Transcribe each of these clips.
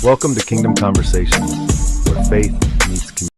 Welcome to Kingdom Conversations, where faith meets community.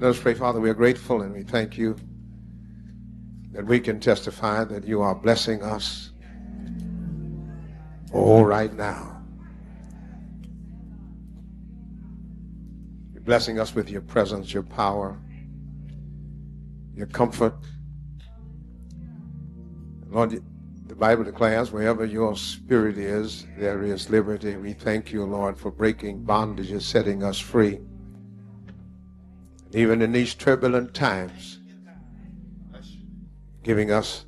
Let us pray. Father, we are grateful and we thank you that we can testify that you are blessing us right now. You're blessing us with your presence, your power, your comfort. Lord, the Bible declares wherever your spirit is, there is liberty. We thank you, Lord, for breaking bondages, setting us free. Even in these turbulent times, giving us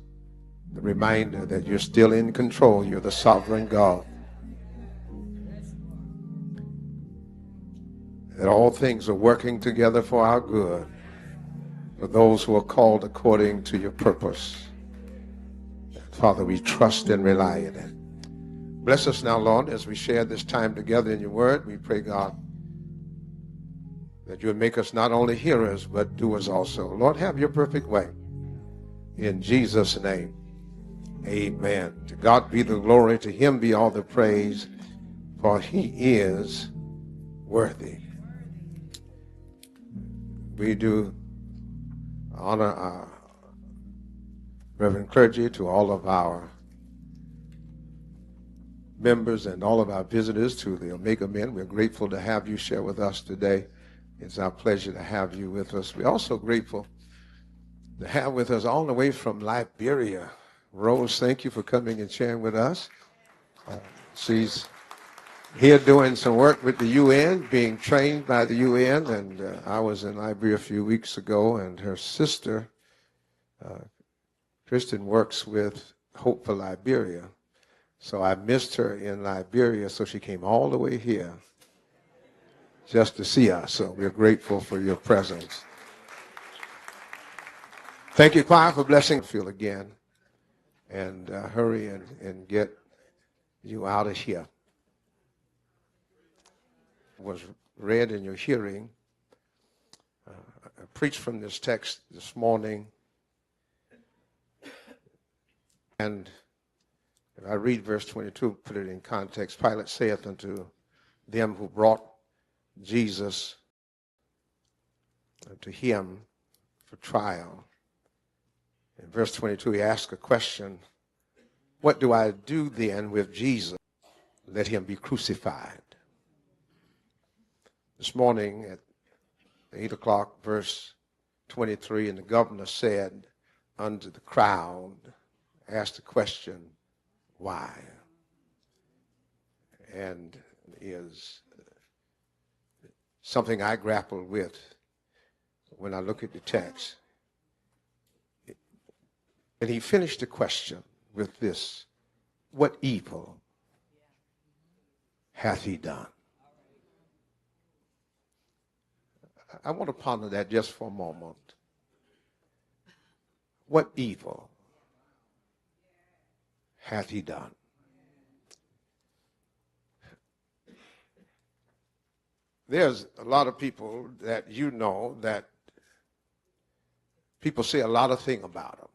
the reminder that you're still in control. You're the sovereign God. That all things are working together for our good, for those who are called according to your purpose. Father, we trust and rely in it. Bless us now, Lord, as we share this time together in your word. We pray, God, that you would make us not only hearers, but doers also. Lord, have your perfect way. In Jesus' name, amen. To God be the glory, to him be all the praise, for he is worthy. We do honor our Reverend clergy, to all of our members and all of our visitors to the Omega Men. We're grateful to have you share with us today. It's our pleasure to have you with us. We're also grateful to have with us all the way from Liberia. Rose, thank you for coming and sharing with us. She's here doing some work with the UN, being trained by the UN, and I was in Liberia a few weeks ago, and her sister, Kristen, works with Hope for Liberia. So I missed her in Liberia, so she came all the way here just to see us. So we're grateful for your presence. Thank you, choir, for blessing Phil again. And hurry and get you out of here. Was read in your hearing. I preached from this text this morning. And if I read verse 22, put it in context. Pilate saith unto them who brought Jesus to him for trial. In verse 22, he asked a question, what do I do then with Jesus? Let him be crucified. This morning at 8 o'clock, verse 23, and the governor said unto the crowd, asked the question, why? And is something I grapple with when I look at the text. And he finished the question with this, what evil hath he done? I want to ponder that just for a moment. What evil hath he done? There's a lot of people that you know that people say a lot of things about them.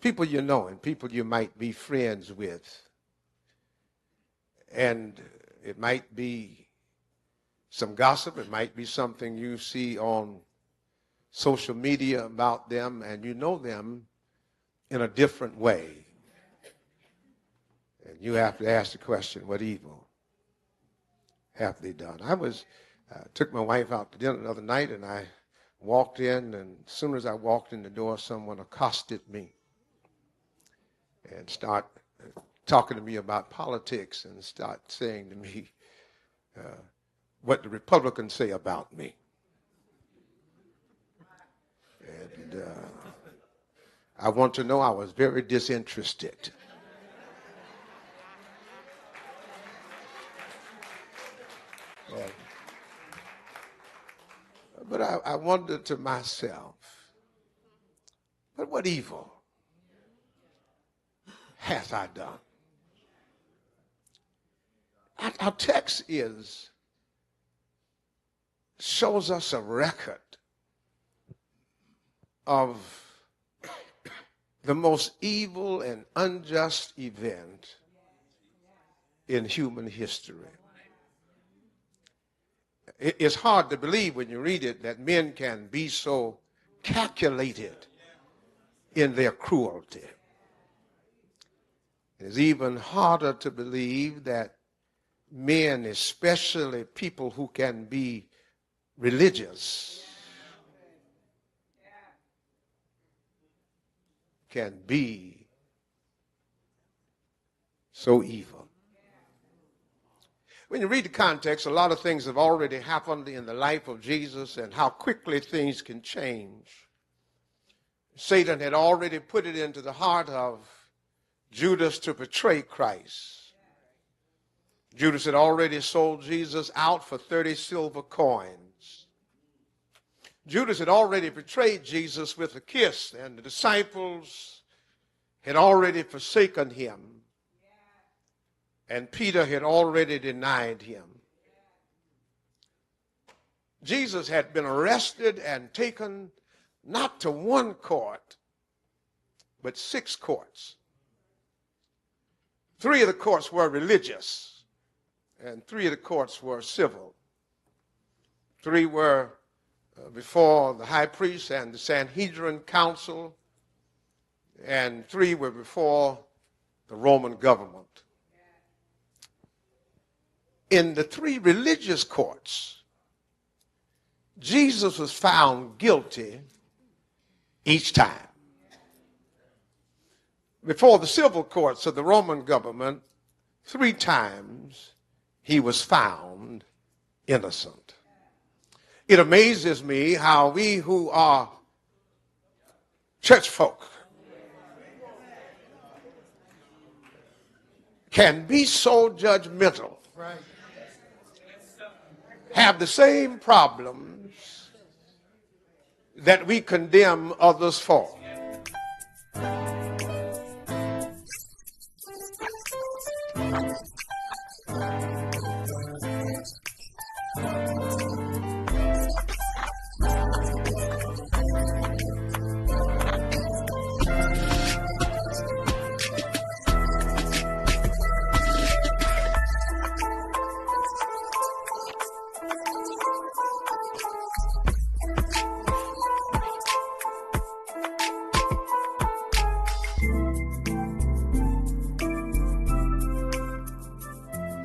People you know and people you might be friends with. And it might be some gossip. It might be something you see on social media about them, and you know them in a different way. And you have to ask the question, what evil have they done? I took my wife out to dinner the other night, and I walked in, and as soon as I walked in the door, someone accosted me and start talking to me about politics and start saying to me what the Republicans say about me. And I want to know I was very disinterested. But I wondered to myself, but what evil hath I done? Our text shows us a record of the most evil and unjust event in human history. It's hard to believe when you read it that men can be so calculated in their cruelty. It's even harder to believe that men, especially people who can be religious, can be so evil. When you read the context, a lot of things have already happened in the life of Jesus and how quickly things can change. Satan had already put it into the heart of Judas to betray Christ. Judas had already sold Jesus out for 30 silver coins. Judas had already betrayed Jesus with a kiss, and the disciples had already forsaken him. And Peter had already denied him. Jesus had been arrested and taken not to one court, but 6 courts. 3 of the courts were religious, and 3 of the courts were civil. 3 were before the high priest and the Sanhedrin council, and 3 were before the Roman government. In the 3 religious courts, Jesus was found guilty each time. Before the civil courts of the Roman government, 3 times he was found innocent. It amazes me how we who are church folk can be so judgmental, have the same problems that we condemn others for.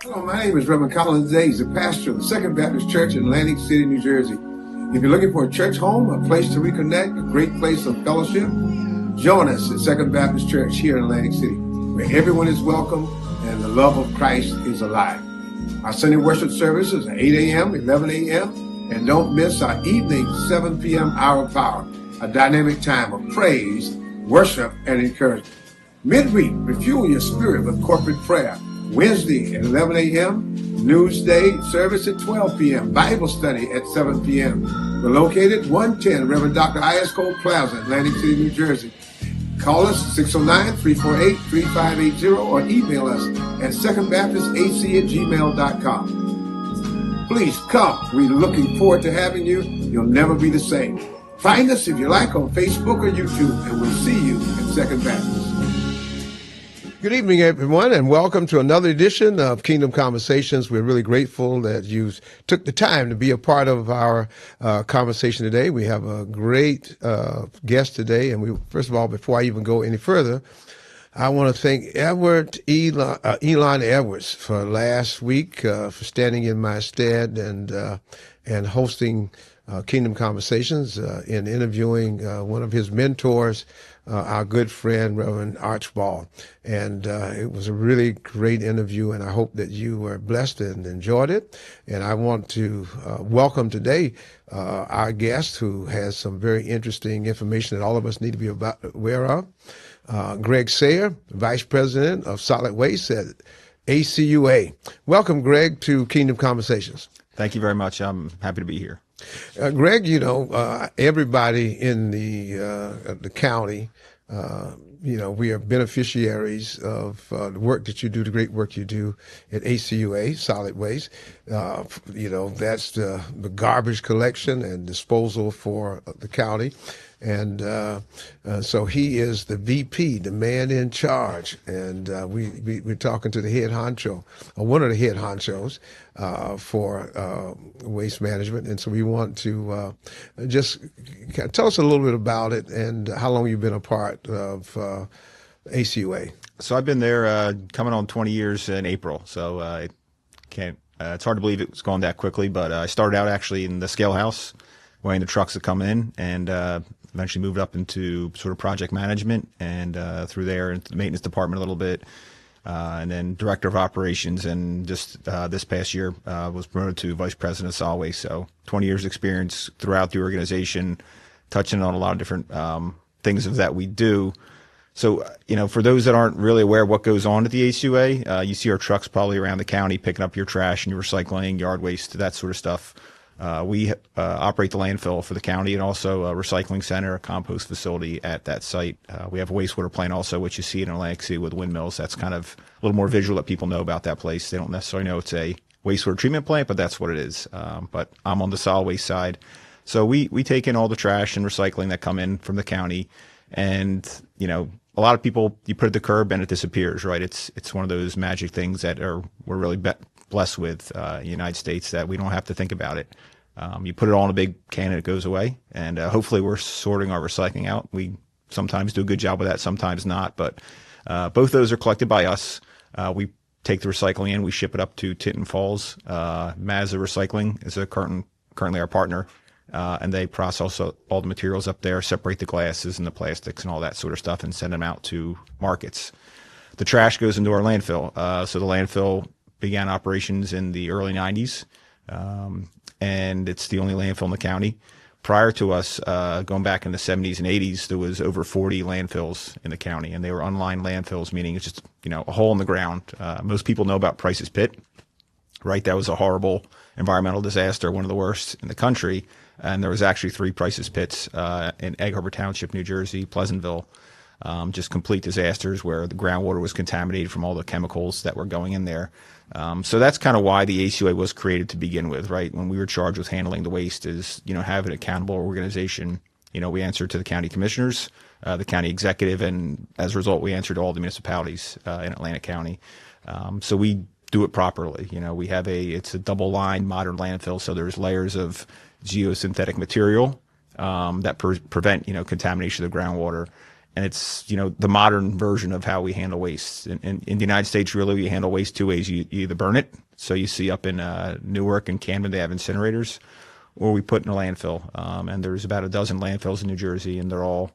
Hello, my name is Reverend Collins Day. He's the pastor of the Second Baptist Church in Atlantic City, New Jersey. If you're looking for a church home, a place to reconnect, a great place of fellowship, join us at Second Baptist Church here in Atlantic City, where everyone is welcome and the love of Christ is alive. Our Sunday worship services are 8 a.m., 11 a.m., and don't miss our evening 7 p.m. hour of power, a dynamic time of praise, worship, and encouragement. Midweek, refuel your spirit with corporate prayer. Wednesday at 11 a.m., Newsday service at 12 p.m., Bible study at 7 p.m. We're located 110 Reverend Dr. I.S. Cole Plaza, Atlantic City, New Jersey. Call us 609-348-3580 or email us at secondbaptistac@gmail.com. Please come. We're looking forward to having you. You'll never be the same. Find us if you like on Facebook or YouTube, and we'll see you at Second Baptist. Good evening, everyone, and welcome to another edition of Kingdom Conversations. We're really grateful that you took the time to be a part of our conversation today. We have a great guest today, and first of all, before I even go any further, I want to thank Elon Edwards for last week for standing in my stead and hosting Kingdom Conversations in interviewing one of his mentors, our good friend, Reverend Archibald. And it was a really great interview, and I hope that you were blessed and enjoyed it. And I want to welcome today our guest, who has some very interesting information that all of us need to be aware of. Greg Sayer, Vice President of Solid Waste at ACUA. Welcome, Greg, to Kingdom Conversations. Thank you very much. I'm happy to be here. Greg, everybody in the county we are beneficiaries of the work that you do, the great work you do at ACUA, Solid Waste. That's the garbage collection and disposal for the county. And so he is the VP, the man in charge. And we're talking to the head honcho, or one of the head honchos for waste management. And so we want to just tell us a little bit about it and how long you've been a part of ACUA. So I've been there coming on 20 years in April. So I can't. It's hard to believe it's gone that quickly. But I started out actually in the scale house, weighing the trucks that come in, and eventually moved up into sort of project management, and through there into the maintenance department a little bit, and then director of operations. And just this past year was promoted to vice president of solid waste. So 20 years experience throughout the organization, touching on a lot of different things that we do. So, for those that aren't really aware of what goes on at the ACUA, you see our trucks probably around the county picking up your trash and your recycling, yard waste, that sort of stuff. We operate the landfill for the county and also a recycling center, a compost facility at that site. We have a wastewater plant also, which you see in Atlantic City with windmills. That's kind of a little more visual that people know about that place. They don't necessarily know it's a wastewater treatment plant, but that's what it is. But I'm on the solid waste side. So we take in all the trash and recycling that come in from the county. And, a lot of people, you put it at the curb and it disappears, right? It's one of those magic things that we're really blessed with in the United States, that we don't have to think about it. You put it all in a big can and it goes away. And hopefully we're sorting our recycling out. We sometimes do a good job with that, sometimes not. But both those are collected by us. We take the recycling in, we ship it up to Tinton Falls. Mazda Recycling is currently our partner. And they process all the materials up there, separate the glasses and the plastics and all that sort of stuff, and send them out to markets. The trash goes into our landfill. So the landfill began operations in the early 90s, and it's the only landfill in the county. Prior to us, going back in the 70s and 80s, there was over 40 landfills in the county, and they were unlined landfills, meaning it's just a hole in the ground. Most people know about Price's Pit, right? That was a horrible environmental disaster, one of the worst in the country. And there was actually 3 Price's Pits in Egg Harbor Township, New Jersey, Pleasantville, just complete disasters where the groundwater was contaminated from all the chemicals that were going in there. So that's kind of why the ACUA was created to begin with, right? When we were charged with handling the waste, is have an accountable organization. We answer to the county commissioners, the county executive, and as a result, we answer to all the municipalities in Atlantic County. So we do it properly. We have it's a double line modern landfill, so there's layers of geosynthetic material that prevent contamination of the groundwater, and it's the modern version of how we handle waste. In the United States, really, we handle waste 2 ways. You either burn it, so you see up in Newark and Camden they have incinerators, or we put in a landfill. And there's about a dozen landfills in New Jersey, and they're all,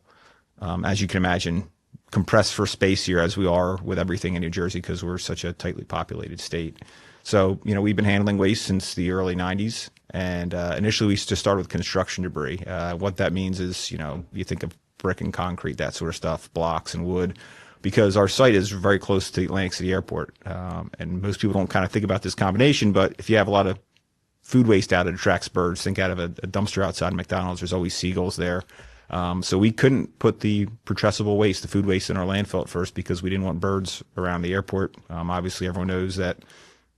as you can imagine, compressed for space here, as we are with everything in New Jersey because we're such a tightly populated state. So, we've been handling waste since the early 90s. And initially, we just started with construction debris. What that means is, you think of brick and concrete, that sort of stuff, blocks and wood, because our site is very close to the Atlantic City Airport. And most people don't kind of think about this combination, but if you have a lot of food waste out, it attracts birds. Think out of a dumpster outside McDonald's, there's always seagulls there. So we couldn't put the putrescible waste, the food waste, in our landfill at first because we didn't want birds around the airport. Obviously, everyone knows that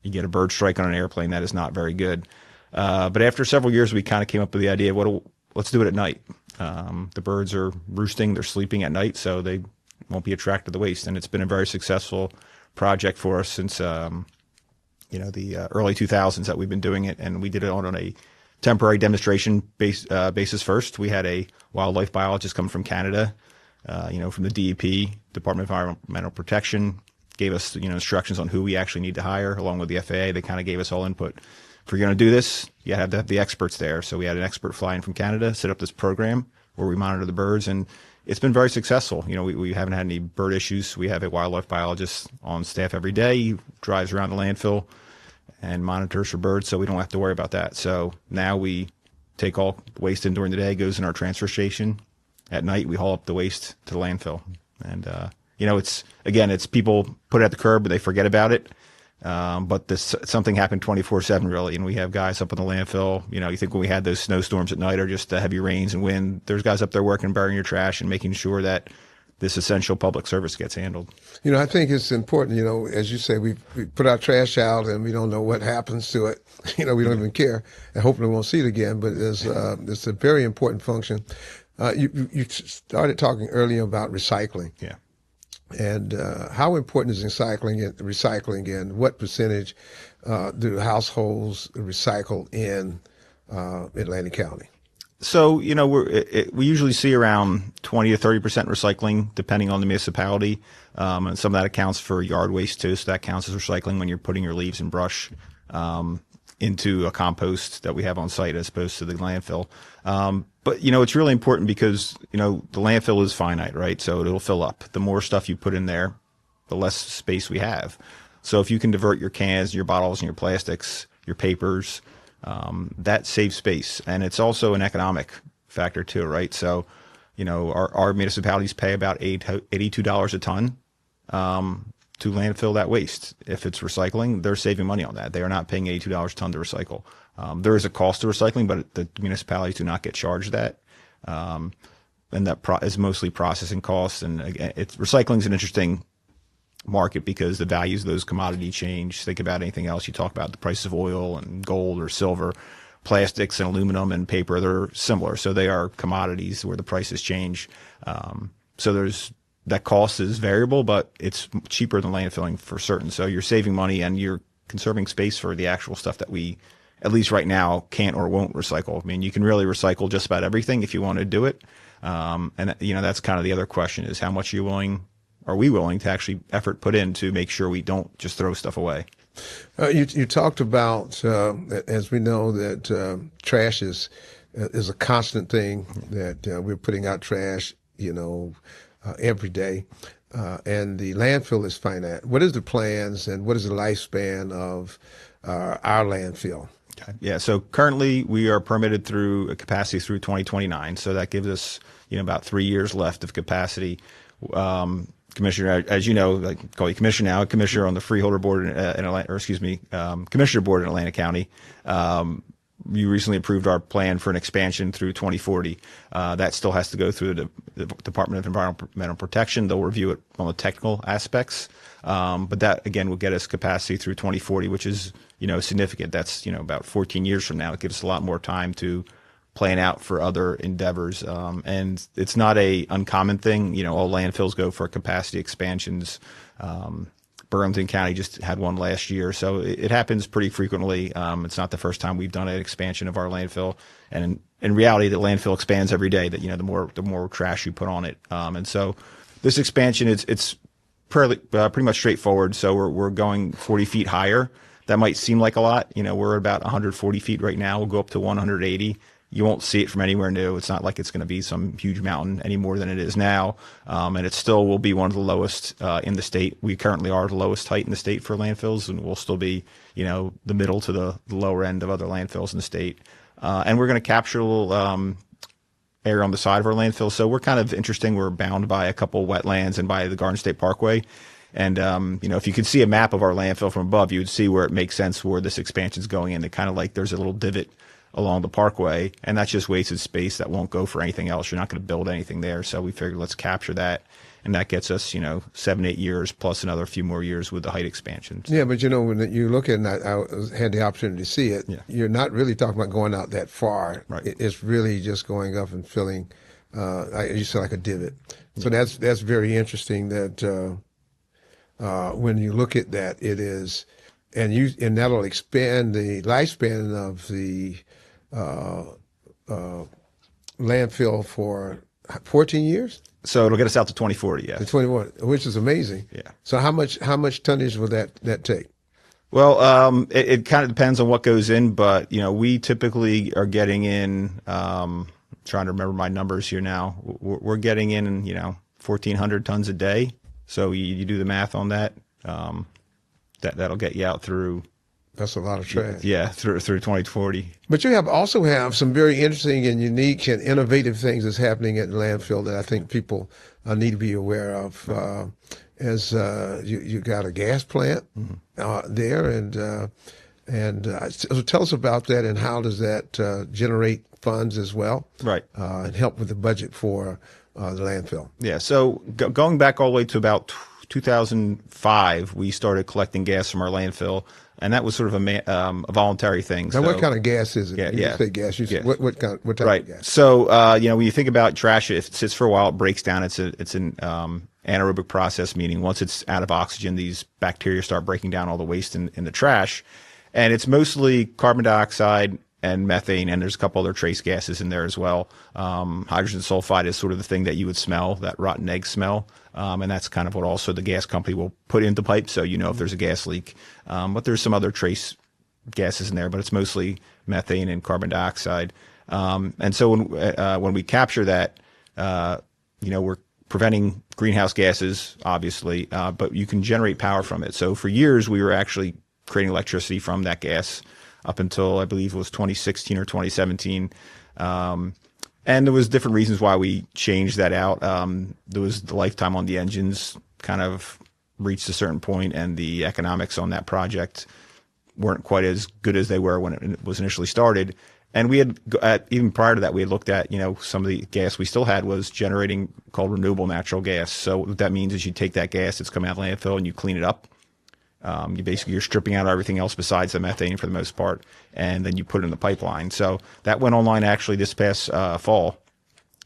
you get a bird strike on an airplane, that is not very good. But after several years, we kind of came up with the idea, let's do it at night. The birds are roosting, they're sleeping at night, so they won't be attracted to the waste. And it's been a very successful project for us since, the early 2000s that we've been doing it. And we did it on a temporary demonstration basis first. We had a wildlife biologist come from Canada, from the DEP, Department of Environmental Protection, gave us, instructions on who we actually need to hire, along with the FAA. They kind of gave us all input. If you're going to do this, you have to have the experts there. So we had an expert fly in from Canada, set up this program where we monitor the birds, and it's been very successful. We haven't had any bird issues. We have a wildlife biologist on staff every day. He drives around the landfill and monitors for birds, so we don't have to worry about that. So now we take all the waste in during the day, goes in our transfer station. At night, we haul up the waste to the landfill. And, it's people put it at the curb, but they forget about it. But something happened 24/7 really. And we have guys up in the landfill. You think when we had those snowstorms at night or just the heavy rains and wind, there's guys up there working, burying your trash and making sure that this essential public service gets handled. I think it's important, as you say, we put our trash out and we don't know what happens to it. We don't even care, and hopefully we won't see it again, but it's a very important function. You started talking earlier about recycling. Yeah. And how important is recycling, and what percentage do households recycle in Atlantic County? So, we usually see around 20 to 30% recycling, depending on the municipality. And some of that accounts for yard waste too. So that counts as recycling when you're putting your leaves and brush into a compost that we have on site as opposed to the landfill. But, it's really important because, the landfill is finite, right? So it'll fill up. The more stuff you put in there, the less space we have. So if you can divert your cans, your bottles, and your plastics, your papers, that saves space. And it's also an economic factor too, right? So, our municipalities pay about $82 a ton to landfill that waste. If it's recycling, they're saving money on that. They are not paying $82 a ton to recycle. There is a cost to recycling, but the municipalities do not get charged that. And that is mostly processing costs. And again, recycling is an interesting market because the values of those commodity change. Think about anything else. You talk about the price of oil and gold or silver, plastics and aluminum and paper. They're similar. So they are commodities where the prices change. So that cost is variable, but it's cheaper than landfilling for certain. So you're saving money and you're conserving space for the actual stuff that we, at least right now, can't or won't recycle. I mean, you can really recycle just about everything if you want to do it. And that's kind of the other question is how much are we willing to actually effort put in to make sure we don't just throw stuff away? You talked about, as we know, that trash is a constant thing, that we're putting out trash, every day, and the landfill is finite. What is the plans and what is the lifespan of our landfill? Okay. Yeah. So currently we are permitted through a capacity through 2029. So that gives us, about 3 years left of capacity. Commissioner, as you know, I call you commissioner now, commissioner on the freeholder board commissioner board in Atlantic County. You recently approved our plan for an expansion through 2040. That still has to go through the Department of Environmental Protection. They'll review it on the technical aspects. But that, again, will get us capacity through 2040, which is, significant. That's, about 14 years from now. It gives us a lot more time to plan out for other endeavors. And it's not a uncommon thing. All landfills go for capacity expansions. Burlington County just had one last year. So it happens pretty frequently. It's not the first time we've done an expansion of our landfill. And in reality, the landfill expands every day. That, the more trash you put on it. And so this expansion, it's pretty much straightforward. So we're going 40 feet higher. That might seem like a lot. We're about 140 feet right now. We'll go up to 180. You won't see it from anywhere new. It's not like it's going to be some huge mountain any more than it is now. And it still will be one of the lowest in the state. We currently are the lowest height in the state for landfills, and we'll still be, the middle to the lower end of other landfills in the state. And we're going to capture a little area on the side of our landfill. So we're kind of interesting. We're bound by a couple wetlands and by the Garden State Parkway. And, if you could see a map of our landfill from above, you would see where it makes sense where this expansion is going in. It kind of like there's a little divot along the parkway, and that's just wasted space that won't go for anything else. You're not going to build anything there. So we figured let's capture that. And that gets us, 7-8 years plus another few more years with the height expansions. Yeah, but when you look at it, I had the opportunity to see it. Yeah. You're not really talking about going out that far. Right. It's really just going up and filling, you said, like a divot. So that's very interesting that when you look at that, it is, and that'll expand the lifespan of the landfill for 14 years. So it'll get us out to 2040, yeah. To 21, which is amazing. Yeah. So how much tonnage will that take? Well, it kind of depends on what goes in, but we typically are getting in. Trying to remember my numbers here now. We're getting in 1,400 tons a day. So you do the math on that. That'll get you out through. That's a lot of trash. Yeah, through 2040. But you also have some very interesting and unique and innovative things that's happening at the landfill that I think people need to be aware of. As you got a gas plant there, and so tell us about that, and how does that generate funds as well? Right. And help with the budget for the landfill? Yeah. So going back all the way to about 2005, we started collecting gas from our landfill, and that was sort of a voluntary thing. Now, so, what kind of gas is it? Yeah, You say gas. What type right. of gas? So, when you think about trash, if it sits for a while, it breaks down. It's an anaerobic process, meaning once it's out of oxygen, these bacteria start breaking down all the waste in the trash. And it's mostly carbon dioxide and methane, and there's a couple other trace gases in there as well. Hydrogen sulfide is sort of the thing that you would smell, that rotten egg smell. And that's kind of what also the gas company will put into pipes, so if there's a gas leak. But there's some other trace gases in there, but it's mostly methane and carbon dioxide. And so when we capture that, we're preventing greenhouse gases, obviously, but you can generate power from it. So for years, we were actually creating electricity from that gas up until I believe it was 2016 or 2017. And there was different reasons why we changed that out. There was the lifetime on the engines kind of reached a certain point, and the economics on that project weren't quite as good as they were when it was initially started. And we had, even prior to that, we had looked at, some of the gas we still had was generating called renewable natural gas. So what that means is you take that gas that's coming out of landfill and you clean it up. You're stripping out everything else besides the methane for the most part, and then you put it in the pipeline. So that went online actually this past fall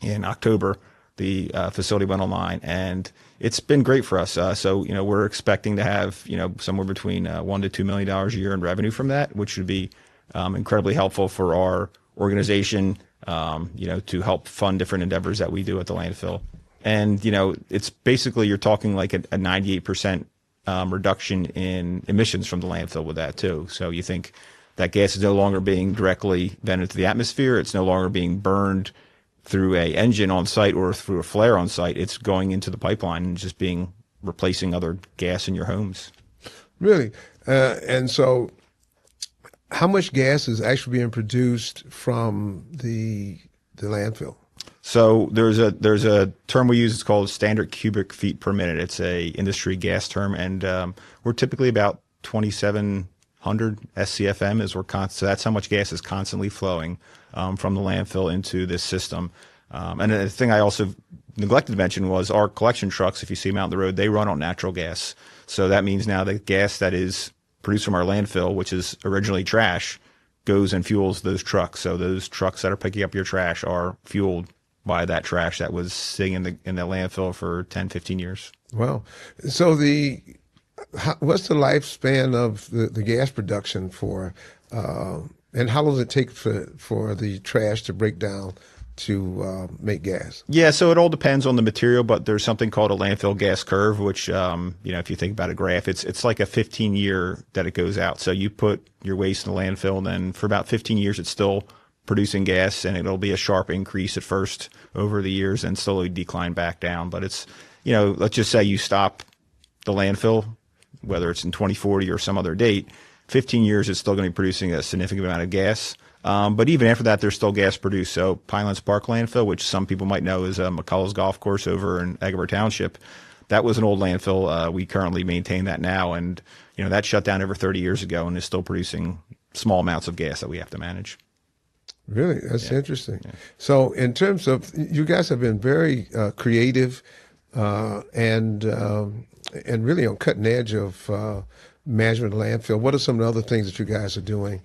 in October. The facility went online, and it's been great for us. So we're expecting to have somewhere between $1 to $2 million a year in revenue from that, which would be incredibly helpful for our organization. To help fund different endeavors that we do at the landfill. And it's basically you're talking like a 98% reduction in emissions from the landfill with that too. So you think that gas is no longer being directly vented to the atmosphere. It's no longer being burned through a engine on site or through a flare on site. It's going into the pipeline and just replacing other gas in your homes. Really? And so how much gas is actually being produced from the landfill? So there's a term we use. It's called standard cubic feet per minute. It's a industry gas term, and we're typically about 2,700 SCFM so that's how much gas is constantly flowing from the landfill into this system. And the thing I also neglected to mention was our collection trucks. If you see them out on the road, they run on natural gas. So that means now the gas that is produced from our landfill, which is originally trash, goes and fuels those trucks. So those trucks that are picking up your trash are fueled by that trash that was sitting in the landfill for 10, 15 years. Wow. So what's the lifespan of the gas production for, and how long does it take for the trash to break down to make gas? Yeah, so it all depends on the material, but there's something called a landfill gas curve, which, if you think about a graph, it's like a 15-year that it goes out. So you put your waste in the landfill, and then for about 15 years, it's still producing gas, and it'll be a sharp increase at first over the years and slowly decline back down. But it's, let's just say you stop the landfill, whether it's in 2040 or some other date, 15 years, it's still going to be producing a significant amount of gas. But even after that, there's still gas produced. So Pinelands Park landfill, which some people might know is McCullough's Golf Course over in Egbert Township, that was an old landfill. We currently maintain that now, and that shut down over 30 years ago and is still producing small amounts of gas that we have to manage. Really? That's interesting. Yeah. So in terms of, you guys have been very creative and really on cutting edge of management of landfill. What are some of the other things that you guys are doing?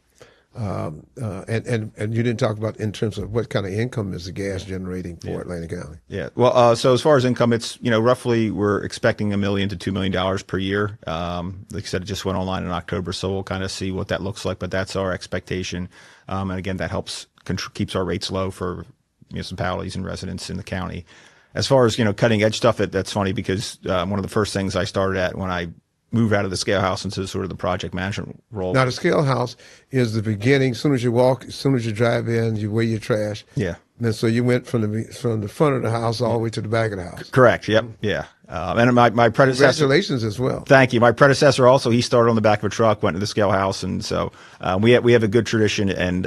And you didn't talk about in terms of what kind of income is the gas generating for Atlantic County? Yeah. Well, so as far as income, it's, roughly we're expecting $1 million to $2 million per year. Like I said, it just went online in October, so we'll kind of see what that looks like, but that's our expectation. And again, that keeps our rates low for municipalities and residents in the county. As far as, cutting edge stuff, that's funny because one of the first things I started at when I moved out of the scale house into sort of the project management role. Now, the scale house is the beginning. As soon as you walk, as soon as you drive in, you weigh your trash. Yeah. And so you went from the front of the house all the way to the back of the house. Correct. Yep. Yeah. And my predecessor. Congratulations as well. Thank you. My predecessor also, he started on the back of a truck, went to the scale house, and so we have a good tradition and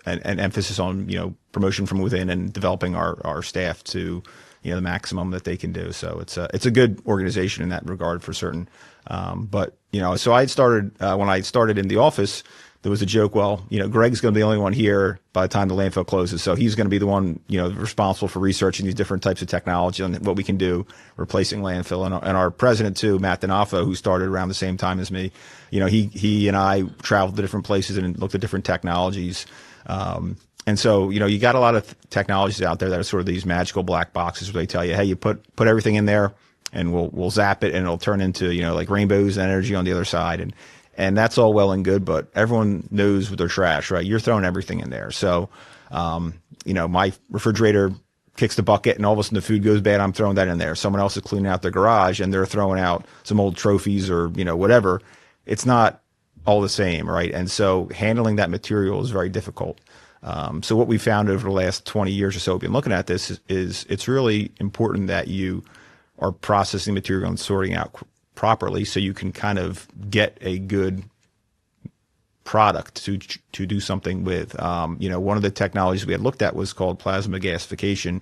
emphasis on promotion from within and developing our staff to the maximum that they can do. So it's a good organization in that regard for certain. But so I had started when I started in the office. there was a joke, well, Greg's going to be the only one here by the time the landfill closes. So he's going to be the one, responsible for researching these different types of technology and what we can do replacing landfill. And our president too, Matt D'Onofrio, who started around the same time as me, he and I traveled to different places and looked at different technologies. And so, you got a lot of technologies out there that are sort of these magical black boxes where they tell you, hey, you put everything in there and we'll zap it and it'll turn into, like rainbows and energy on the other side. And that's all well and good, but everyone knows with their trash, right? You're throwing everything in there. So, my refrigerator kicks the bucket and all of a sudden the food goes bad. I'm throwing that in there. Someone else is cleaning out their garage and they're throwing out some old trophies or, whatever. It's not all the same, right? And so handling that material is very difficult. So what we found over the last 20 years or so, we've been looking at this is it's really important that you are processing material and sorting out properly so you can kind of get a good product to do something with. One of the technologies we had looked at was called plasma gasification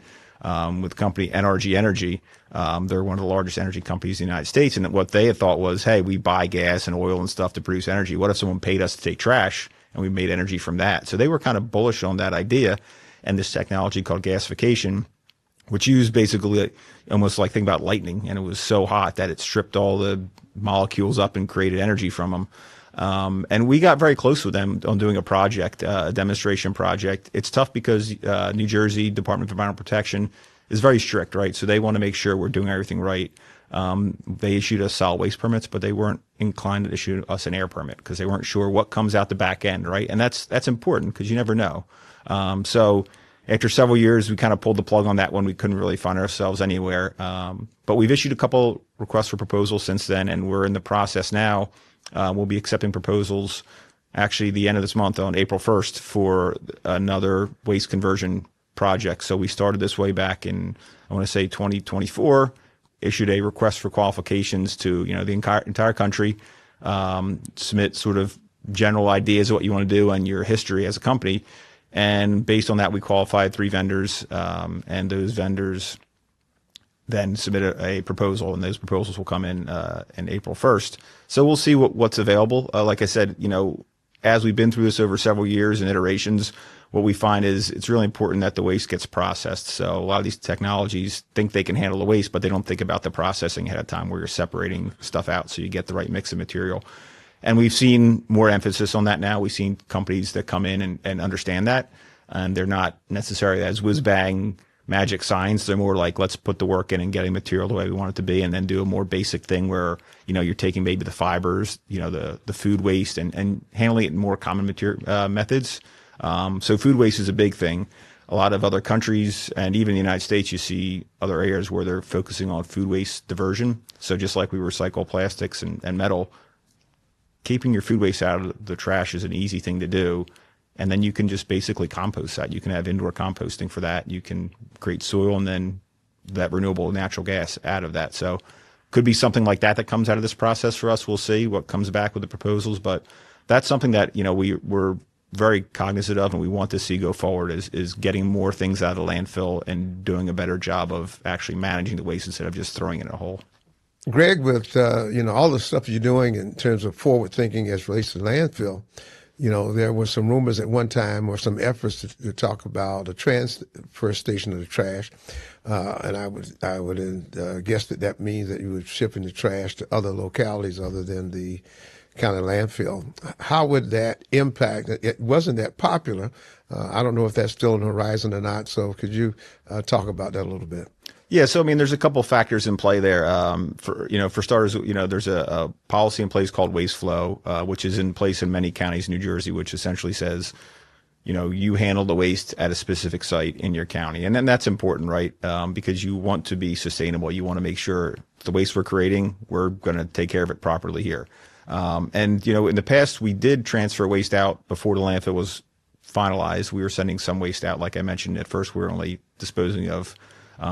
with the company NRG Energy. They're one of the largest energy companies in the United States. And what they had thought was, hey, we buy gas and oil and stuff to produce energy. What if someone paid us to take trash and we made energy from that? So they were kind of bullish on that idea and this technology called gasification, which used basically almost like think about lightning, and it was so hot that it stripped all the molecules up and created energy from them. And we got very close with them on doing a project, a demonstration project. It's tough because New Jersey Department of Environmental Protection is very strict, right? So they want to make sure we're doing everything right. They issued us solid waste permits, but they weren't inclined to issue us an air permit because they weren't sure what comes out the back end, right? And that's important because you never know. So after several years, we kind of pulled the plug on that one. We couldn't really find ourselves anywhere. But we've issued a couple requests for proposals since then, and we're in the process now. We'll be accepting proposals actually the end of this month on April 1st for another waste conversion project. So we started this way back in, I want to say 2024, issued a request for qualifications to, the entire country, submit sort of general ideas of what you want to do and your history as a company. And based on that, we qualified 3 vendors, and those vendors then submit a proposal, and those proposals will come in April 1st. So we'll see what's available. Like I said, as we've been through this over several years and iterations, what we find is it's really important that the waste gets processed. So a lot of these technologies think they can handle the waste, but they don't think about the processing ahead of time where you're separating stuff out so you get the right mix of material. And we've seen more emphasis on that now. We've seen companies that come in and understand that, and they're not necessarily as whiz-bang magic science. They're more like, let's put the work in and getting material the way we want it to be, and then do a more basic thing where, you're taking maybe the fibers, the food waste and handling it in more common material methods. So food waste is a big thing. A lot of other countries and even the United States, you see other areas where they're focusing on food waste diversion. So just like we recycle plastics and metal, keeping your food waste out of the trash is an easy thing to do. And then you can just basically compost that. You can have indoor composting for that. You can create soil and then that renewable natural gas out of that. So could be something like that comes out of this process for us. We'll see what comes back with the proposals. But that's something that, we're very cognizant of and we want to see go forward is getting more things out of the landfill and doing a better job of actually managing the waste instead of just throwing it in a hole. Greg, with all the stuff you're doing in terms of forward thinking as relates to landfill, there were some rumors at one time or some efforts to talk about a transfer station of the trash, and I would guess that means that you would shipping the trash to other localities other than the county landfill. How would that impact? It wasn't that popular. I don't know if that's still on the horizon or not. So could you talk about that a little bit? Yeah, so there's a couple factors in play there. For starters, there's a policy in place called waste flow, which is in place in many counties in New Jersey, which essentially says, you handle the waste at a specific site in your county, and then that's important, right? Because you want to be sustainable. You want to make sure the waste we're creating, we're going to take care of it properly here. In the past, we did transfer waste out before the landfill was finalized. We were sending some waste out, like I mentioned. At first, we were only disposing of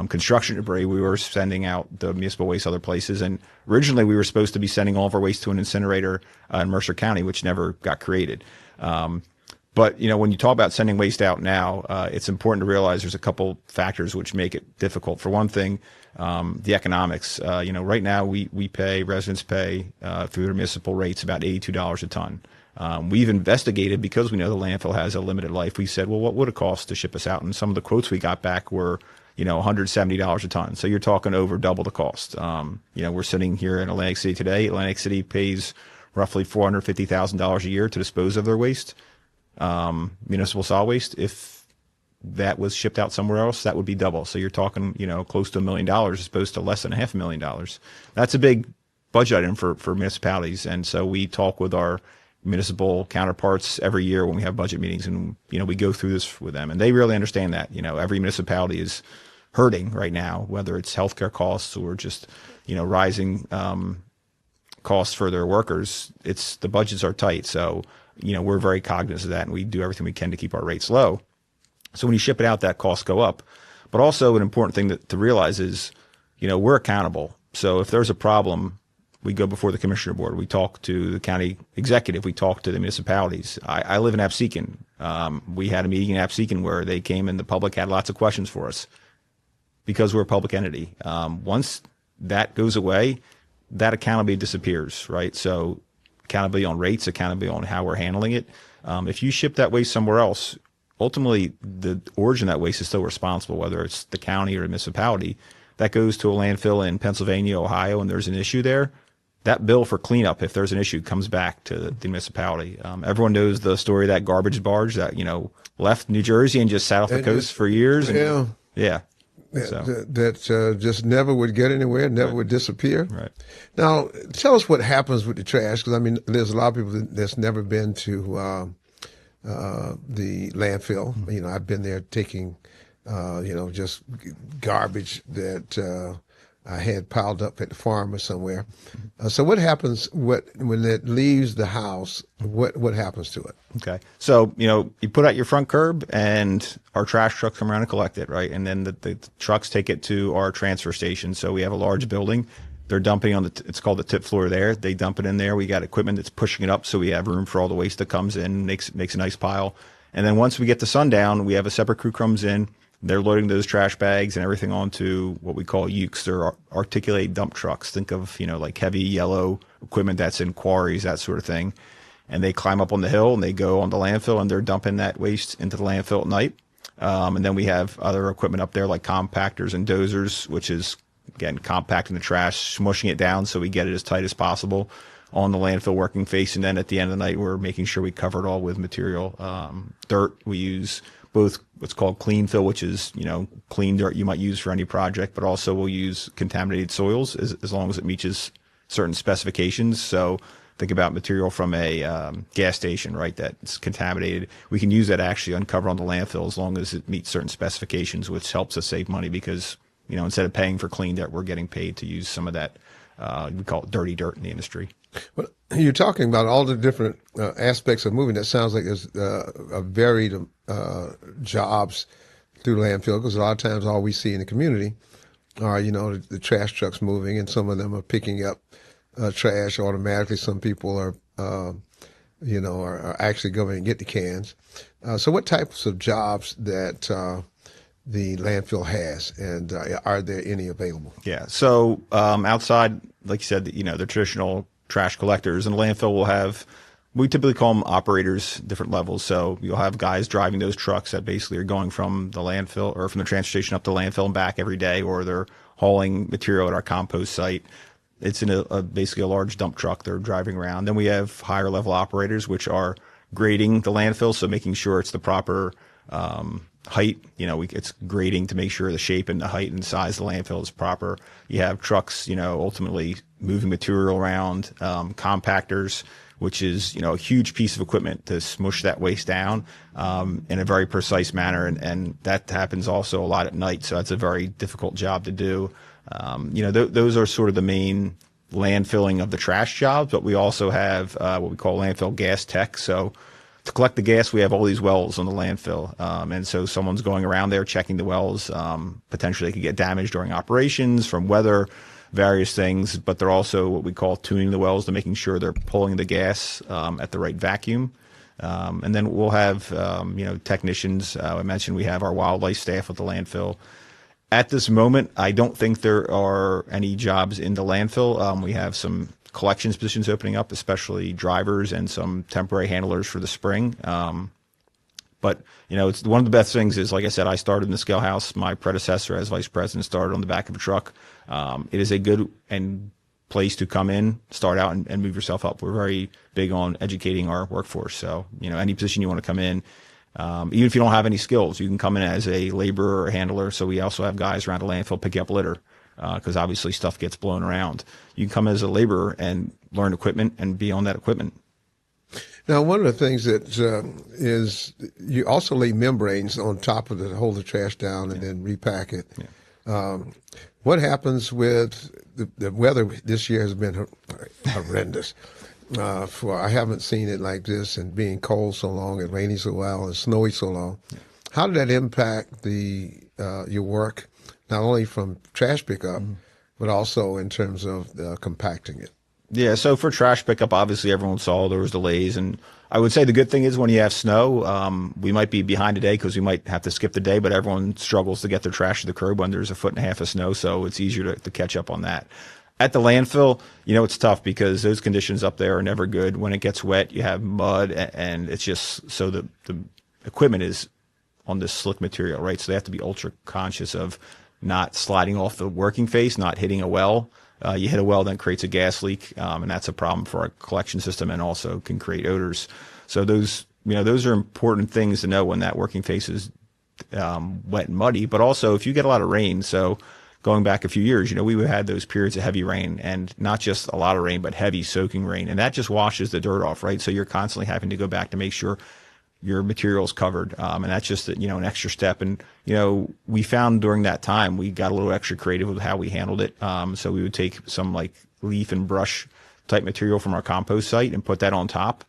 construction debris. We were sending out the municipal waste other places. And originally we were supposed to be sending all of our waste to an incinerator in Mercer County, which never got created. But when you talk about sending waste out now, it's important to realize there's a couple factors which make it difficult. For one thing, the economics. Right now residents pay through their municipal rates about $82 a ton. We've investigated, because we know the landfill has a limited life. We said, well, what would it cost to ship us out? And some of the quotes we got back were, $170 a ton. So you're talking over double the cost. We're sitting here in Atlantic City today. Atlantic City pays roughly $450,000 a year to dispose of their waste, municipal solid waste. If that was shipped out somewhere else, that would be double. So you're talking, close to $1 million as opposed to less than $500,000. That's a big budget item for municipalities. And so we talk with our municipal counterparts every year when we have budget meetings, and, we go through this with them, and they really understand that, every municipality is hurting right now, whether it's healthcare costs or just, rising, costs for their workers. The budgets are tight. So, we're very cognizant of that, and we do everything we can to keep our rates low. So when you ship it out, that costs go up. But also an important thing to realize is, we're accountable. So if there's a problem, we go before the commissioner board. We talk to the county executive. We talk to the municipalities. I live in Absecon. We had a meeting in Absecon where they came and the public had lots of questions for us because we're a public entity. Once that goes away, that accountability disappears, right? So accountability on rates, accountability on how we're handling it. If you ship that waste somewhere else, ultimately the origin of that waste is still responsible, whether it's the county or the municipality. That goes to a landfill in Pennsylvania, Ohio, and there's an issue there. That bill for cleanup, if there's an issue, comes back to the municipality. Everyone knows the story of that garbage barge that, left New Jersey and just sat off the coast for years. And, yeah. So. That just never would get anywhere, never would disappear. Right. Now, tell us what happens with the trash, because, there's a lot of people that's never been to the landfill. I've been there taking, just garbage that I had piled up at the farm or somewhere. So what happens when it leaves the house? What happens to it? Okay. So, you put out your front curb and our trash trucks come around and collect it, right? And then the trucks take it to our transfer station. So we have a large building. They're dumping on it's called the tip floor there. They dump it in there. We got equipment that's pushing it up, so we have room for all the waste that comes in, makes a nice pile. And then once we get to sundown, we have a separate crew comes in. They're loading those trash bags and everything onto what we call ukes. They're articulated dump trucks. Think of, like heavy yellow equipment that's in quarries, that sort of thing. And they climb up on the hill and they go on the landfill and they're dumping that waste into the landfill at night. And then we have other equipment up there like compactors and dozers, which is, again, compacting the trash, smushing it down so we get it as tight as possible on the landfill working face. And then at the end of the night, we're making sure we cover it all with material. Dirt, we use both what's called clean fill, which is, clean dirt you might use for any project, but also we'll use contaminated soils as long as it meets certain specifications. So think about material from a gas station, right, that's contaminated. We can use that actually uncover on the landfill as long as it meets certain specifications, which helps us save money because, instead of paying for clean dirt, we're getting paid to use some of that, we call it dirty dirt in the industry. Well, you're talking about all the different aspects of moving. That sounds like there's a varied jobs through landfill, because a lot of times all we see in the community are, the trash trucks moving, and some of them are picking up trash automatically. Some people are, are actually going and get the cans. So what types of jobs that the landfill has, and are there any available? Yeah. So outside, like you said, the traditional trash collectors, and the landfill will have, we typically call them operators, different levels. So you'll have guys driving those trucks that basically are going from the landfill or from the transfer station up to the landfill and back every day, or they're hauling material at our compost site. It's in basically a large dump truck they're driving around. Then we have higher level operators, which are grading the landfill, so making sure it's the proper height. It's grading to make sure the shape and the height and size of the landfill is proper. You have trucks, ultimately moving material around, compactors, which is, a huge piece of equipment to smush that waste down in a very precise manner. And that happens also a lot at night. So that's a very difficult job to do. Those are sort of the main landfilling of the trash jobs, but we also have what we call landfill gas tech. So to collect the gas, we have all these wells on the landfill. And so someone's going around there checking the wells. Potentially they could get damaged during operations from weather, various things, but they're also what we call tuning the wells to making sure they're pulling the gas at the right vacuum. And then we'll have, technicians. I mentioned we have our wildlife staff at the landfill. At this moment, I don't think there are any jobs in the landfill. We have some collections positions opening up, especially drivers and some temporary handlers for the spring. But, it's one of the best things is, like I said, I started in the scale house. My predecessor as vice president started on the back of a truck. It is a good and place to come in, start out and move yourself up. We're very big on educating our workforce. So, any position you want to come in, even if you don't have any skills, you can come in as a laborer or handler. So we also have guys around the landfill picking up litter, because obviously stuff gets blown around. You can come as a laborer and learn equipment and be on that equipment. Now, one of the things that is you also lay membranes on top of it to hold the trash down and then repack it. Yeah. What happens with the weather this year has been horrendous. I haven't seen it like this, and being cold so long and rainy so well and snowy so long. Yeah. How did that impact your work, not only from trash pickup, but also in terms of compacting it? Yeah, so for trash pickup, obviously everyone saw there was delays, and I would say the good thing is when you have snow, we might be behind a day because we might have to skip the day, but everyone struggles to get their trash to the curb when there's 1.5 feet of snow, so it's easier to catch up on that. At the landfill, it's tough because those conditions up there are never good. When it gets wet, you have mud, and it's just so the equipment is on this slick material, right? So they have to be ultra conscious of not sliding off the working face, not hitting a well. You hit a well, then creates a gas leak, and that's a problem for our collection system, and also can create odors. So those are important things to know when that working face is wet and muddy. But also, if you get a lot of rain, so going back a few years, we had those periods of heavy rain, and not just a lot of rain, but heavy soaking rain, and that just washes the dirt off, right? So you're constantly having to go back to make sure your material's covered, and that's just an extra step. And we found during that time we got a little extra creative with how we handled it. So we would take some like leaf and brush type material from our compost site and put that on top.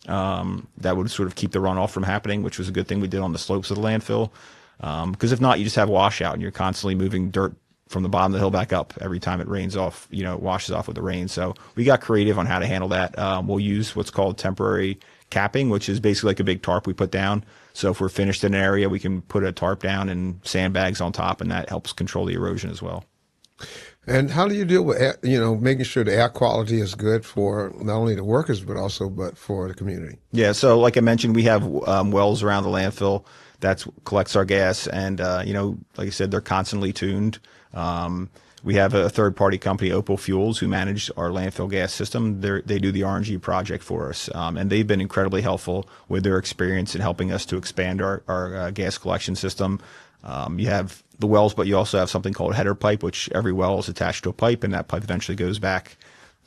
That would sort of keep the runoff from happening, which was a good thing we did on the slopes of the landfill. Because if not, you just have washout, and you're constantly moving dirt from the bottom of the hill back up every time it rains off. It washes off with the rain. So we got creative on how to handle that. We'll use what's called temporary capping, which is basically like a big tarp we put down. So if we're finished in an area, we can put a tarp down and sandbags on top, and that helps control the erosion as well. And how do you deal with, making sure the air quality is good for not only the workers, but for the community? Yeah. So like I mentioned, we have wells around the landfill that collects our gas, and, like I said, they're constantly tuned. We have a third-party company, Opal Fuels, who manage our landfill gas system. They do the RNG project for us, and they've been incredibly helpful with their experience in helping us to expand our gas collection system. You have the wells, but you also have something called header pipe, which every well is attached to a pipe, and that pipe eventually goes back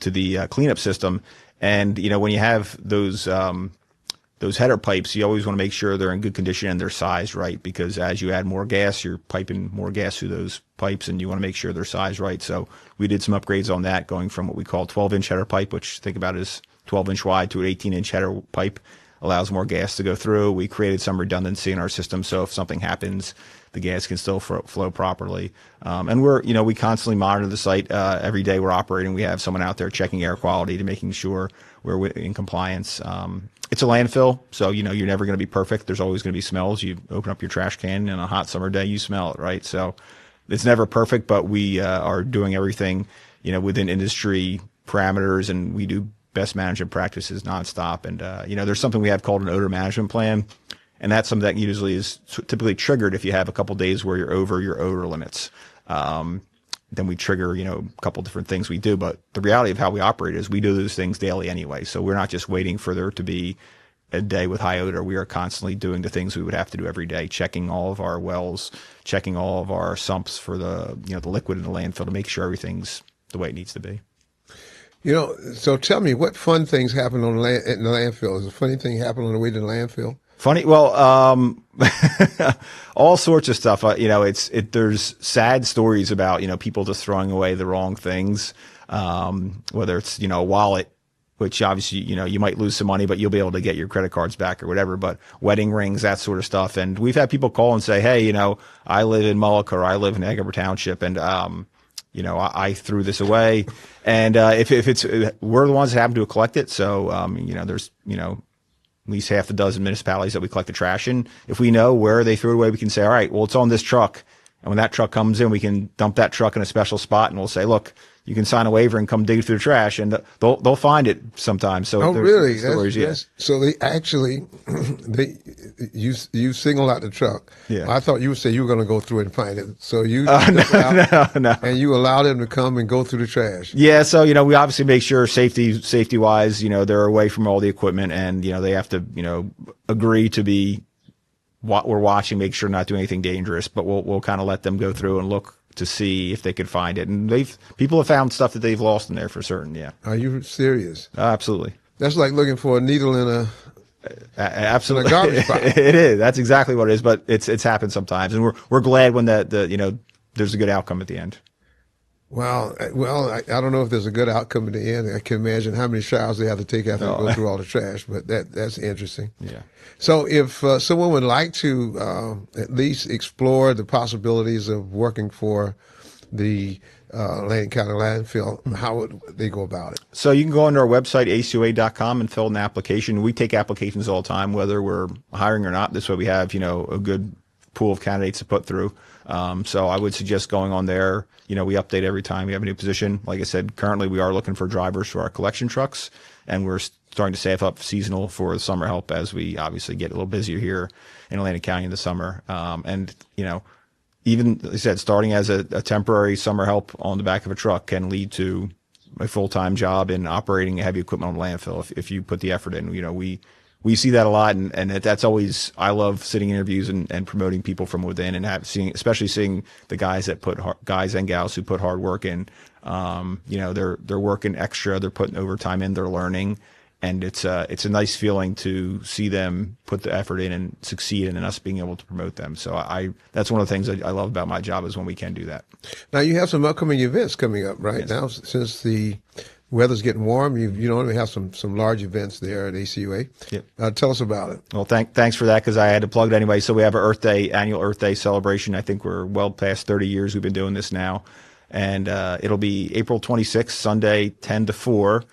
to the cleanup system. And when you have those header pipes, you always want to make sure they're in good condition and they're sized right, because as you add more gas, you're piping more gas through those pipes, and you want to make sure they're sized right. So we did some upgrades on that, going from what we call 12-inch header pipe, which think about as 12-inch wide, to an 18-inch header pipe. Allows more gas to go through. We created some redundancy in our system, so if something happens, the gas can still flow properly. And we constantly monitor the site. Every day we're operating, we have someone out there checking air quality to making sure we're in compliance. It's a landfill, so you're never going to be perfect. There's always going to be smells. You open up your trash can on a hot summer day, you smell it, right? So it's never perfect, but we are doing everything within industry parameters, and we do best management practices nonstop. And there's something we have called an odor management plan, and that's something that usually is typically triggered if you have a couple days where you're over your odor limits. Then we trigger a couple different things we do, but the reality of how we operate is we do those things daily anyway. So we're not just waiting for there to be a day with high odor. We are constantly doing the things we would have to do every day, checking all of our wells, checking all of our sumps for the the liquid in the landfill to make sure everything's the way it needs to be. So tell me, what fun things happen in the landfill? Is a funny thing happen on the way to the landfill? Funny? Well, all sorts of stuff. There's sad stories about, people just throwing away the wrong things. Whether it's, a wallet, which obviously, you might lose some money, but you'll be able to get your credit cards back or whatever, but wedding rings, that sort of stuff. And we've had people call and say, hey, I live in Mullica, or I live in Egg Harbor Township, and, I threw this away. And, if it's, we're the ones that happen to collect it. So, there's, at least half a dozen municipalities that we collect the trash in. If we know where they threw it away, we can say, all right, well, it's on this truck, And when that truck comes in, we can dump that truck in a special spot, and we'll say, look, you can sign a waiver and come dig through the trash, and they'll find it sometimes. So oh, really? Stories, So they actually you single out the truck. Yeah. Well, I thought you would say you were going to go through and find it. So you no. and you allow them to come and go through the trash. Yeah. So we obviously make sure safety wise, they're away from all the equipment, and they have to agree to be what we're watching, make sure not doing anything dangerous. But we'll kind of let them go through and look to see if they could find it. And people have found stuff that they've lost in there for certain. Yeah. Are you serious? Absolutely. That's like looking for a needle in a absolutely in a garbage pile. It is. That's exactly what it is. But it's happened sometimes, and we're glad when there's a good outcome at the end. Well, I don't know if there's a good outcome at the end. I can imagine how many showers they have to take after they go through all the trash, but that's interesting. Yeah. So if someone would like to at least explore the possibilities of working for the Atlantic County landfill, how would they go about it? So you can go onto our website, acua.com, and fill an application. We take applications all the time, whether we're hiring or not. This way we have, a good pool of candidates to put through. So I would suggest going on there. We update every time we have a new position. Like I said, currently we are looking for drivers for our collection trucks, and we're starting to staff up seasonal for the summer help as we obviously get a little busier here in Atlantic County in the summer. Even, like I said, starting as a temporary summer help on the back of a truck can lead to a full-time job in operating heavy equipment on landfill if you put the effort in. We see that a lot, and that's always, I love sitting in interviews and promoting people from within, and especially seeing the guys guys and gals who put hard work in. They're working extra, they're putting overtime in, they're learning, and it's a nice feeling to see them put the effort in and succeed, and us being able to promote them. So that's one of the things I love about my job is when we can do that. Now you have some upcoming events coming up right Yes. now since the weather's getting warm. You normally have some large events there at ACUA. Yep. Tell us about it. Well, thanks for that, because I had to plug it anyway. So we have our annual Earth Day celebration. I think we're well past 30 years we've been doing this now. And it'll be April 26th, Sunday, 10 to 4.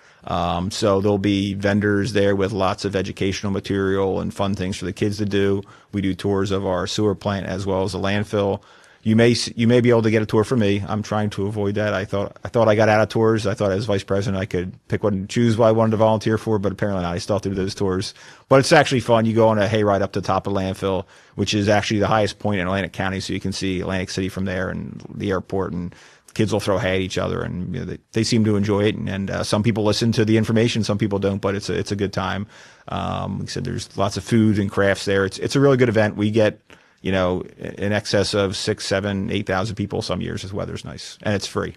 So there'll be vendors there with lots of educational material and fun things for the kids to do. We do tours of our sewer plant as well as the landfill. You may be able to get a tour from me. I'm trying to avoid that. I thought I got out of tours. I thought as vice president I could pick one and choose what I wanted to volunteer for, but apparently not. I still have to do those tours. But it's actually fun. You go on a hayride up to the top of the landfill, which is actually the highest point in Atlantic County, so you can see Atlantic City from there and the airport, and kids will throw hay at each other, and they seem to enjoy it. And some people listen to the information, some people don't, but it's a good time. Like I said, there's lots of food and crafts there. It's a really good event. We get in excess of 6,000, 7,000, 8,000 people some years. The weather's nice, and it's free.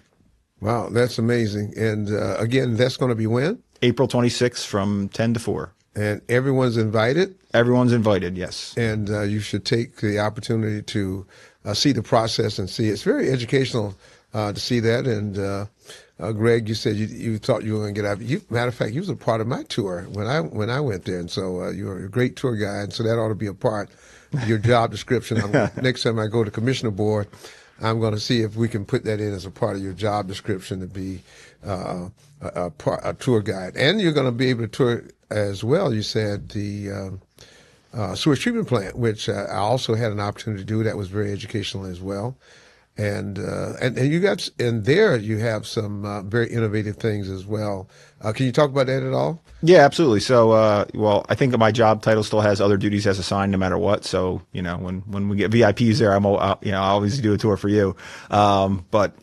Wow, that's amazing. And again, that's going to be when? April 26th from 10 to 4. And everyone's invited? Everyone's invited, yes. And you should take the opportunity to see the process and see. It's very educational to see that. And Greg, you said you thought you were going to get out. Matter of fact, you was a part of my tour when I went there. And so you were a great tour guide. So that ought to be a part of your job description. Next time I go to commissioner board, I'm going to see if we can put that in as a part of your job description to be a tour guide. And you're going to be able to tour as well, you said, the sewage treatment plant, which I also had an opportunity to do. That was very educational as well. And you got in there. You have some very innovative things as well. Can you talk about that at all? Yeah, absolutely. So, well, I think my job title still has other duties as assigned, no matter what. So, when we get VIPs there, I always do a tour for you. But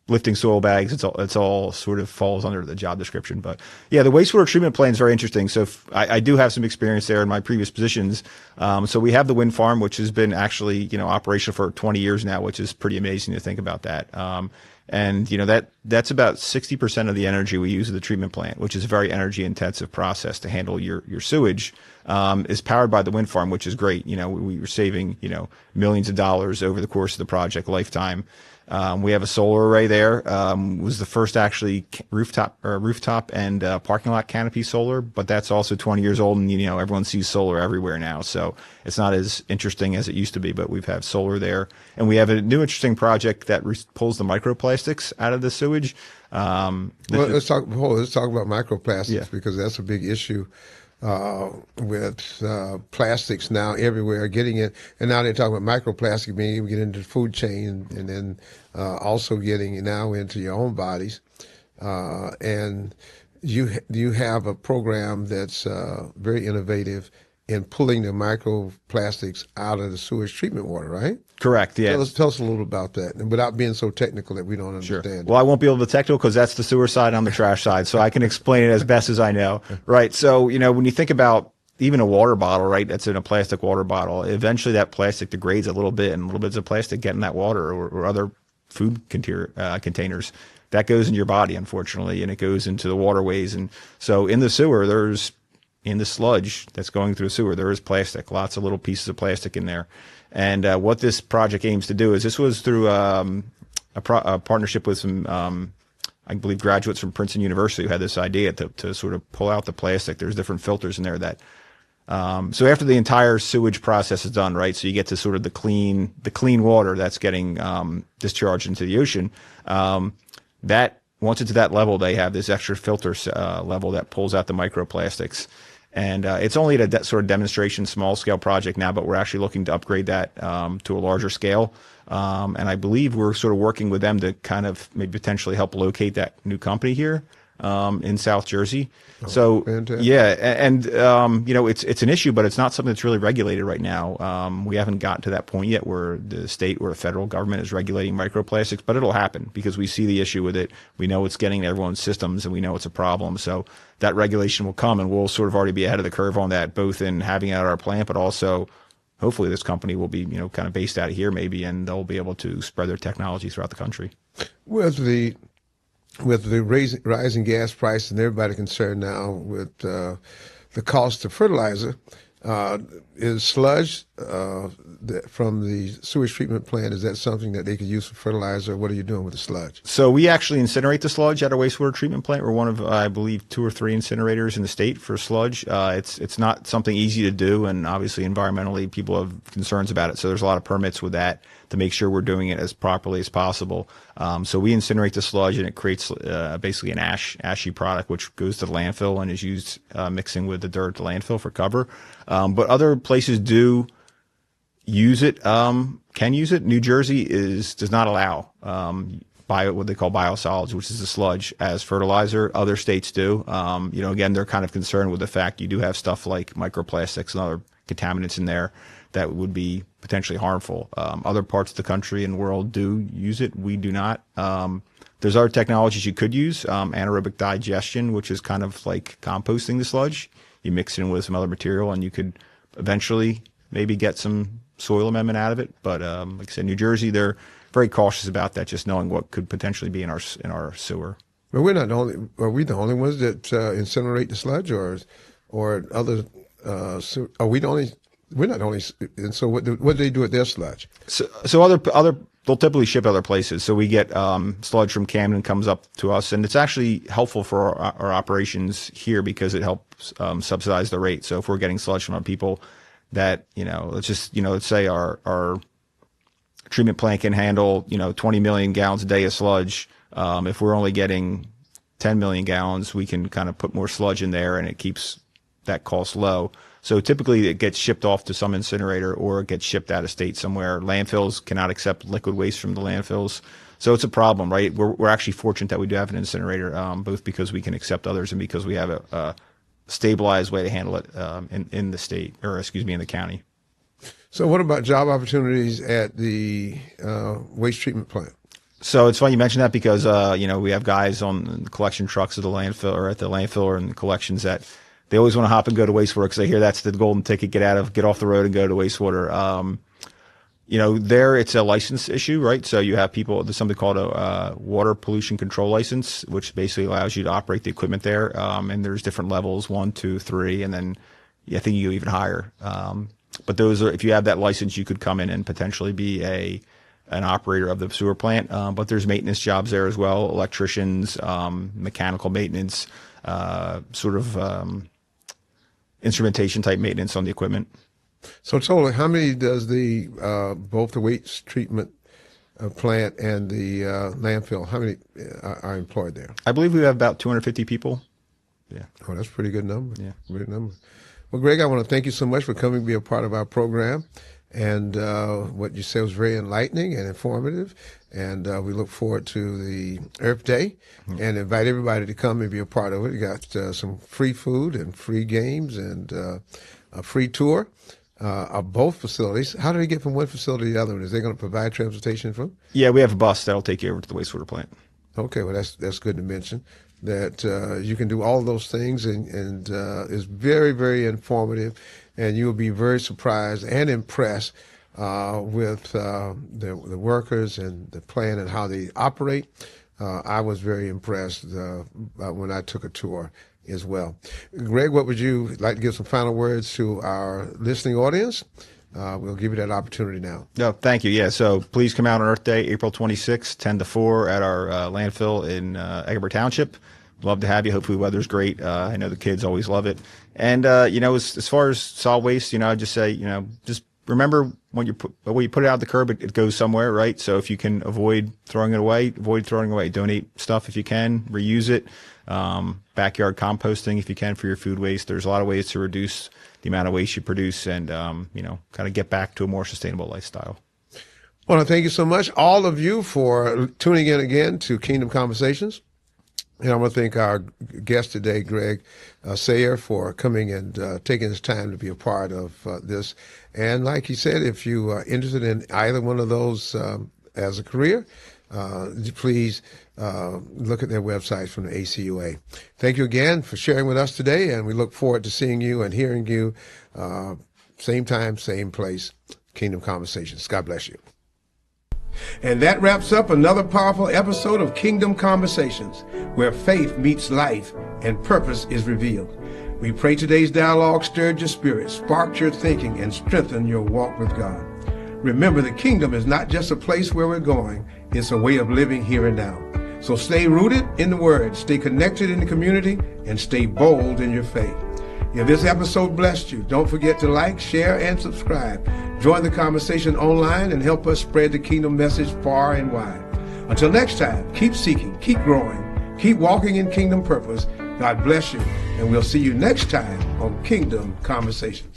lifting soil bags, it's all sort of falls under the job description. But yeah, the wastewater treatment plant is very interesting. So I do have some experience there in my previous positions. So we have the wind farm, which has been actually, operational for 20 years now, which is pretty amazing to think about that. And that's about 60% of the energy we use at the treatment plant, which is a very energy intensive process to handle your sewage, is powered by the wind farm, which is great. We were saving, millions of dollars over the course of the project lifetime. We have a solar array there. Was the first actually rooftop and parking lot canopy solar, but that's also 20 years old, and everyone sees solar everywhere now, so it's not as interesting as it used to be. But we've had solar there, and we have a new interesting project that pulls the microplastics out of the sewage. Let's talk about microplastics, Yeah. because that's a big issue with plastics now everywhere, getting it, and now they're talking about microplastic being able to get into the food chain, and then also getting now into your own bodies. And you have a program that's very innovative in pulling the microplastics out of the sewage treatment water, right? Correct. Yeah. Tell us a little about that, and without being so technical that we don't understand. Sure. Well, I won't be able to be technical because that's the sewer side, I'm the trash side, so I can explain it as best as I know. Right. So, you know, when you think about even a water bottle, right, that's in a plastic water bottle, eventually that plastic degrades a little bit, and little bits of plastic get in that water or other food containers. That goes in your body, unfortunately, and it goes into the waterways. And so in the sewer, in the sludge that's going through the sewer, there is plastic, lots of little pieces of plastic in there. And what this project aims to do is, this was through a partnership with some, I believe, graduates from Princeton University who had this idea to sort of pull out the plastic. There's different filters in there that, so after the entire sewage process is done, right, so you get to sort of the clean water that's getting discharged into the ocean, that once it's at that level, they have this extra filter level that pulls out the microplastics. And it's only at a sort of demonstration, small scale project now, but we're actually looking to upgrade that to a larger scale. And I believe we're sort of working with them to kind of maybe potentially help locate that new company here in South Jersey. Oh, so fantastic. yeah, and you know, it's an issue, but it's not something that's really regulated right now. We haven't gotten to that point yet where the state or the federal government is regulating microplastics, but it'll happen because we see the issue with it. We know it's getting to everyone's systems, and we know it's a problem. So that regulation will come, and we'll sort of already be ahead of the curve on that, both in having it at our plant, but also hopefully this company will be, you know, kind of based out of here maybe, and they'll be able to spread their technology throughout the country. With the rising gas price and everybody concerned now with the cost of fertilizer, is sludge from the sewage treatment plant, is that something that they could use for fertilizer? What are you doing with the sludge? So we actually incinerate the sludge at our wastewater treatment plant. We're one of, I believe, 2 or 3 incinerators in the state for sludge. It's not something easy to do, and obviously environmentally people have concerns about it. So there's a lot of permits with that to make sure we're doing it as properly as possible. So we incinerate the sludge, and it creates basically an ashy product, which goes to the landfill and is used mixing with the dirt at the landfill for cover. But other places do use it, can use it. New Jersey does not allow what they call biosolids, which is the sludge, as fertilizer. Other states do. You know, again, they're kind of concerned with the fact you do have stuff like microplastics and other contaminants in there that would be potentially harmful. Other parts of the country and world do use it. We do not. There's other technologies you could use, anaerobic digestion, which is kind of like composting the sludge. You mix it in with some other material, and you could eventually maybe get some soil amendment out of it. But like I said, New Jersey, they're very cautious about that, just knowing what could potentially be in our sewer. But we're not the only. Are we the only ones that incinerate the sludge, or other? Are we the only? We're not the only. And so what do they do with their sludge? So other they'll typically ship other places. So we get sludge from Camden comes up to us, and it's actually helpful for our operations here because it helps subsidize the rate. So if we're getting sludge from our people that, you know, let's say our treatment plant can handle, 20 million gallons a day of sludge. If we're only getting 10 million gallons, we can kind of put more sludge in there, and it keeps that cost low. So typically it gets shipped off to some incinerator, or it gets shipped out of state somewhere. Landfills cannot accept liquid waste from the landfills. So it's a problem, right? We're actually fortunate that we do have an incinerator, both because we can accept others and because we have a stabilized way to handle it in the state, or excuse me, in the county. So what about job opportunities at the waste treatment plant? So it's funny you mentioned that because, we have guys on the collection trucks at the landfill or in the collections that they always want to hop and go to wastewater because they hear that's the golden ticket, get off the road and go to wastewater. There it's a license issue, right? So you have there's something called a water pollution control license, which basically allows you to operate the equipment there. And there's different levels, 1, 2, 3, and then I think you go even higher. But if you have that license, you could come in and potentially be an operator of the sewer plant. But there's maintenance jobs there as well, electricians, mechanical maintenance, instrumentation type maintenance on the equipment. So totally, how many does both the waste treatment plant and the landfill, how many are employed there? I believe we have about 250 people. Yeah. Oh, that's a pretty good number. Yeah. Good number. Well, Greg, I want to thank you so much for coming to be a part of our program. And what you said was very enlightening and informative. And we look forward to the Earth Day and invite everybody to come and be a part of it. You got some free food and free games and a free tour of both facilities. How do they get from one facility to the other? Is they going to provide transportation from? Yeah, we have a bus that'll take you over to the wastewater plant. Okay, well, that's good to mention that you can do all those things, and is very, very informative, and you will be very surprised and impressed with the workers and the plant and how they operate. I was very impressed when I took a tour as well. Greg, what would you like to give some final words to our listening audience? We'll give you that opportunity now. No, thank you. Yeah, so please come out on Earth Day, April 26th, 10 to 4 at our landfill in Eggebert Township. Love to have you. Hopefully the weather's great. I know the kids always love it. And, as far as solid waste, I'd just say, just remember when you put it out the curb, it goes somewhere, right? So if you can avoid throwing it away, Donate stuff if you can, reuse it. Backyard composting if you can for your food waste. There's a lot of ways to reduce the amount of waste you produce and, kind of get back to a more sustainable lifestyle. Well, thank you so much, all of you, for tuning in again to Kingdom Conversations. And I want to thank our guest today, Greg Sayer, for coming and taking his time to be a part of this. And like he said, if you are interested in either one of those as a career, please look at their websites from the ACUA. Thank you again for sharing with us today, and we look forward to seeing you and hearing you same time, same place, Kingdom Conversations. God bless you. And that wraps up another powerful episode of Kingdom Conversations, where faith meets life and purpose is revealed. We pray today's dialogue stirred your spirit, sparked your thinking, and strengthened your walk with God. Remember, the kingdom is not just a place where we're going, it's a way of living here and now. So stay rooted in the Word, stay connected in the community, and stay bold in your faith. If this episode blessed you, don't forget to like, share, and subscribe. Join the conversation online and help us spread the kingdom message far and wide. Until next time, keep seeking, keep growing, keep walking in kingdom purpose. God bless you, and we'll see you next time on Kingdom Conversations.